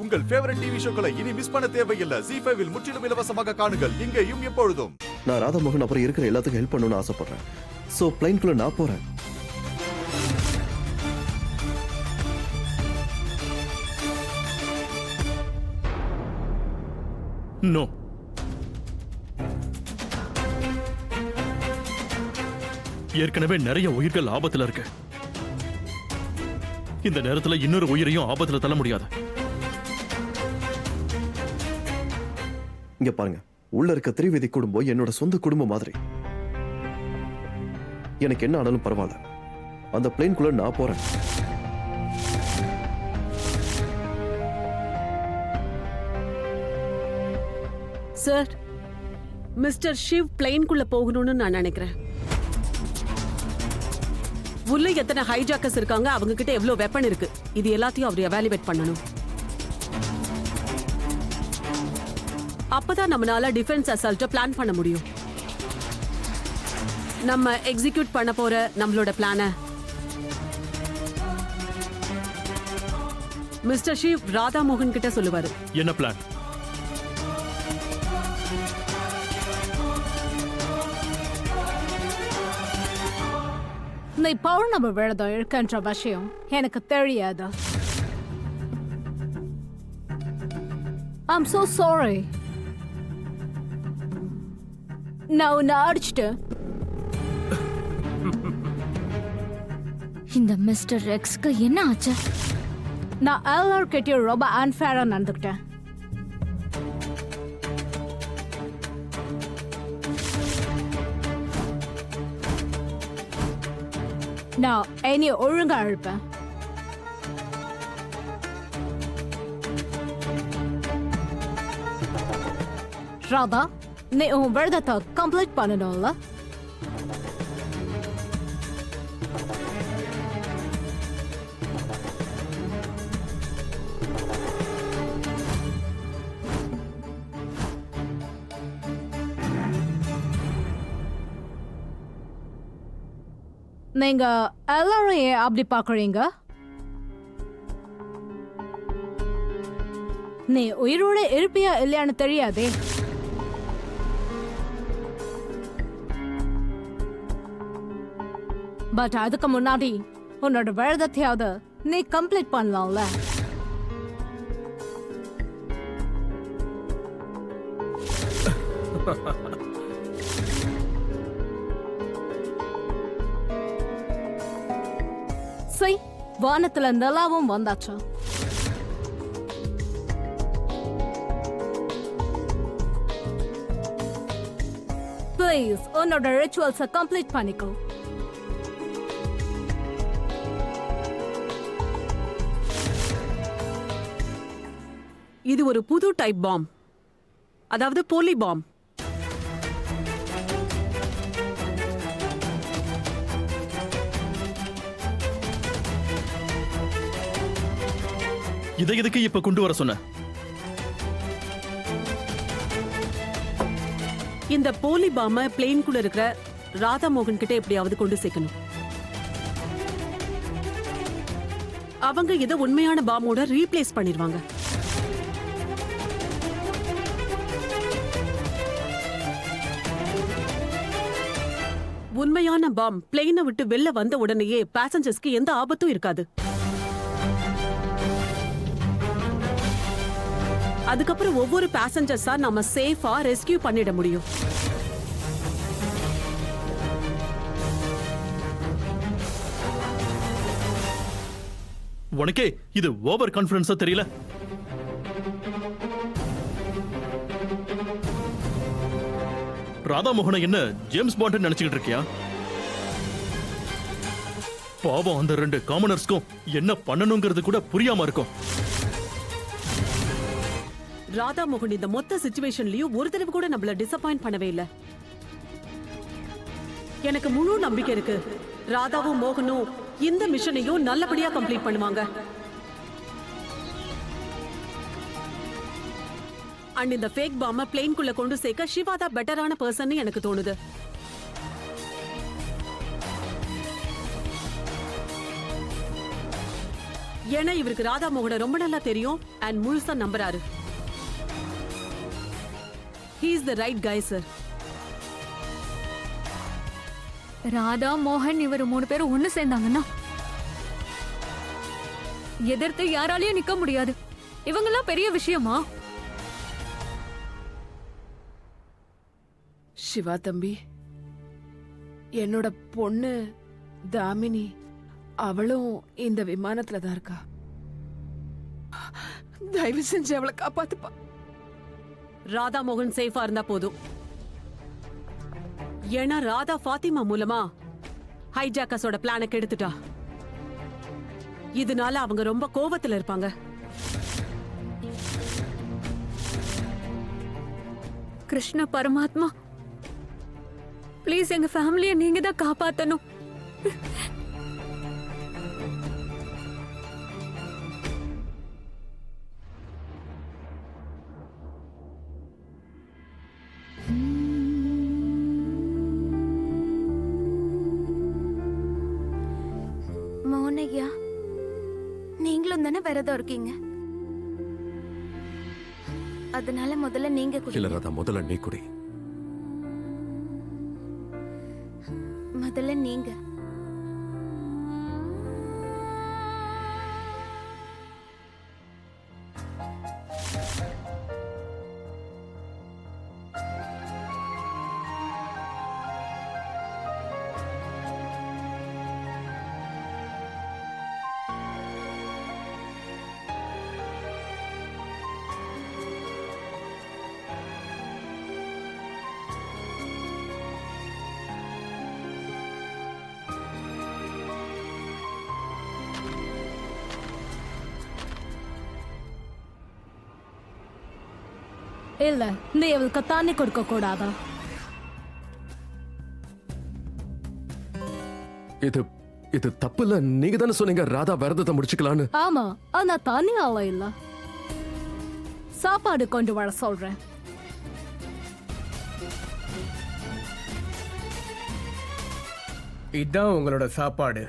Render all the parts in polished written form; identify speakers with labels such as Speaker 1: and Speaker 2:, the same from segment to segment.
Speaker 1: உங்கள் favourite TV ஷோக்களை இனி miss பண்ண தேவையில்லை. ZEE5 இல் முற்றிலும் இலவசமாக காணுங்கள், இங்கேயும் எப்பொழுதும்.
Speaker 2: நான் ராதாமோகன் அப்புறம் இருக்கிற எல்லாத்துக்கும் ஹெல்ப் பண்ணணும்னு ஆசைப்படுறேன். சோ பிளைன்குள்ள நான் போறேன்.
Speaker 3: நோ, ஏற்கனவே நிறைய உயிர்கள் ஆபத்துல இருக்கு. இந்த நேரத்துல இன்னொரு உயிரையும் ஆபத்துல தள்ள முடியாது.
Speaker 2: இங்க பாருங்க, உள்ள இருக்க திரிவேதி குடும்பம் என்னோட சொந்த குடும்பம் மாதிரி. எனக்கு என்ன ஆனாலும் பரவாயில்ல, அந்த பிளைன்குள்ள நான் போறேன்.
Speaker 4: சார், மிஸ்டர் ஷிவ் பிளைன்குள்ள போகணும்னு நான் நினைக்கிறேன். உள்ள எத்தனை ஹைஜாக்கர்ஸ் இருக்காங்க, அவங்க கிட்ட எவ்வளவு வெப்பன் இருக்கு, இது எல்லாத்தையும் அவர் எவாலுவேட் பண்ணணும். அப்பதான் நம்மளால டிஃபென்ஸ் அசால்ட்ட பிளான் பண்ண முடியும். நம்ம எக்ஸிக்யூட் பண்ண போற நம்மளோட பிளான மிஸ்டர் ஷிவ் ராதா மோகன் கிட்ட சொல்லுவாரு.
Speaker 3: என்ன பிளான்?
Speaker 5: நீ பௌர்ணமி விரதம் இருக்கின்ற விஷயம் எனக்கு தெரியாது. I'm so sorry. நான் உன்னை அடிச்சிட்டேன்.
Speaker 6: இந்த மிஸ்டர் எக்ஸ்க்கு என்ன ஆச்சு?
Speaker 5: நான் எல்லார்கிட்டயும் ரொம்ப அன்ஃபேரா நடந்துக்கிட்டேன். நான் என்னைய ஒழுங்கா அழுப்பேன். ராதா, நீ உன் விரதத்தை கம்ப்ளீட் பண்ணணும்ல? நீங்க எல்லாரும் ஏன் அப்படி பாக்குறீங்க? நீ உயிரோட இருப்பியா இல்லையான்னு தெரியாதே. பட் அதுக்கு முன்னாடி உன்னோட விரதத்தையாவது நீ கம்ப்ளீட் பண்ணலாம்ல? சை, வானத்துல நிலாவும் வந்தாச்சு. ப்ளீஸ் உன்னோட ரிச்சுவல்ஸை கம்ப்ளீட் பண்ணிக்கோ.
Speaker 4: இது ஒரு புது டைப் பாம், அதாவது போலி பாம்.
Speaker 3: இதை எதுக்கு இப்ப கொண்டு வர சொன்ன?
Speaker 4: இந்த போலி பாம பிளேன்குள்ள இருக்கிற ராதா மோகன் கிட்ட எப்படியாவது கொண்டு சேர்க்கணும். அவங்க இதை உண்மையான பாமோட ரீப்ளேஸ் பண்ணிடுவாங்க. உண்மையான பாம் பிளேனை விட்டு வெளில வந்த உடனேயே பேசஞ்சர்ஸ்க்கு எந்த ஆபத்தும் இருக்காது. அதுக்கப்புறம் ஒவ்வொரு பேசஞ்சர்ஸா நம்ம சேஃபா ரெஸ்கியூ பண்ணிட முடியும்.
Speaker 3: உனக்கே இது ஓவர் கான்ஃபிடன்ஸா தெரியல? ராதா மோகனை என்ன ஜேம்ஸ் பாண்ட் நினைச்சுக்கிட்டு இருக்கியா? பாவம், அந்த ரெண்டு காமனர்ஸ்க்கும் என்ன பண்ணணுங்கிறது கூட புரியாம இருக்கும்.
Speaker 4: ராதா மோகன் இந்த மொத்த சிச்சுவேஷன்லயும் ஒரு தடவை கூட நம்மள டிசப்பாயிண்ட் பண்ணவே இல்ல. எனக்கு முழு நம்பிக்கை இருக்கு, ராதாவும் மோகனும் இந்த மிஷனையும் நல்லபடியா கம்ப்ளீட் பண்ணுவாங்க. அண்ட் இந்த ஃபேக் பாம்ப பிளேன்குள்ள கொண்டு சேர்க்க சிவா தான் பெட்டரான பர்சன் எனக்கு தோணுது. ஏன்னா இவருக்கு ராதா மோகனை ரொம்ப நல்லா தெரியும் அண்ட் முழுசா நம்புறாரு. He is the right guy, sir.
Speaker 6: Radha மோகன் இவர் 3 பேரும் ஒண்ணு சேர்ந்தாங்கன்னா எதிர்த்து யாராலையும் நிக்க முடியாது. இவங்கெல்லாம் பெரிய விஷயமா?
Speaker 7: சிவா தம்பி, என்னோட பொண்ணு தாமினி அவளும் இந்த விமானத்துல தான் இருக்கா. தயவு செஞ்சு அவளை காப்பாத்துப்பா.
Speaker 4: ராதா மோகன் சேஃபா இருந்தா போதும். ஏன்னா ராதா ஃபாத்திமா மூலமா ஹைஜாக்கர்ஸோட பிளானை கெடுத்துட்டா. இதனால அவங்க ரொம்ப கோவத்துல இருப்பாங்க.
Speaker 6: கிருஷ்ண பரமாத்மா, ப்ளீஸ் எங்க ஃபேமிலியை நீங்க தான் காப்பாத்தணும்.
Speaker 8: மோனையா, நீங்களும் தானே விரதம் இருக்கீங்க. அதனால முதல்ல நீங்க
Speaker 9: இல்ல
Speaker 8: குடிங்க.
Speaker 9: ராதா, முதல்ல நீ குடி.
Speaker 8: முதல்ல நீங்க.
Speaker 5: இல்ல, நீ அவளுக்கு தண்ணி கொடுக்க கூடாதா?
Speaker 9: இது இது தப்பு இல்ல. நீங்க தானே சொன்னீங்க ராதா விரதத்தை முடிச்சுக்கலான்னு.
Speaker 5: ஆமா, ஆனா தண்ணி ஆள இல்ல. சாப்பாடு கொண்டு வர சொல்றேன்.
Speaker 10: இதான் உங்களோட சாப்பாடு.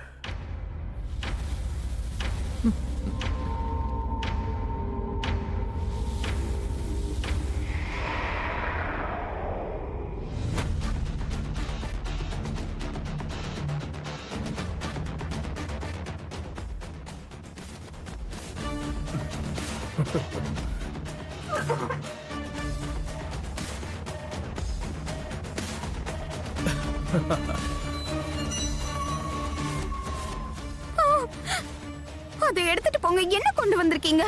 Speaker 8: அதை எடுத்துட்டு போங்க. என்ன கொண்டு வந்திருக்கீங்க?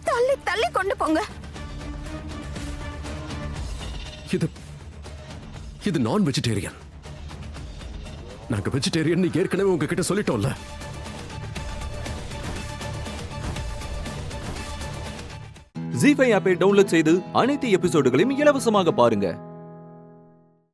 Speaker 8: தள்ளி தள்ளி கொண்டு போங்க.
Speaker 9: இது இது நான் வெஜிடேரியன். நாங்க வெஜிடேரியன் ஏற்கனவே உங்ககிட்ட சொல்லிட்டோம்ல.
Speaker 11: ஜீ5 ஆப்பை டவுன்லோட் செய்து அனைத்து எபிசோடுகளையும் இலவசமாக பாருங்க.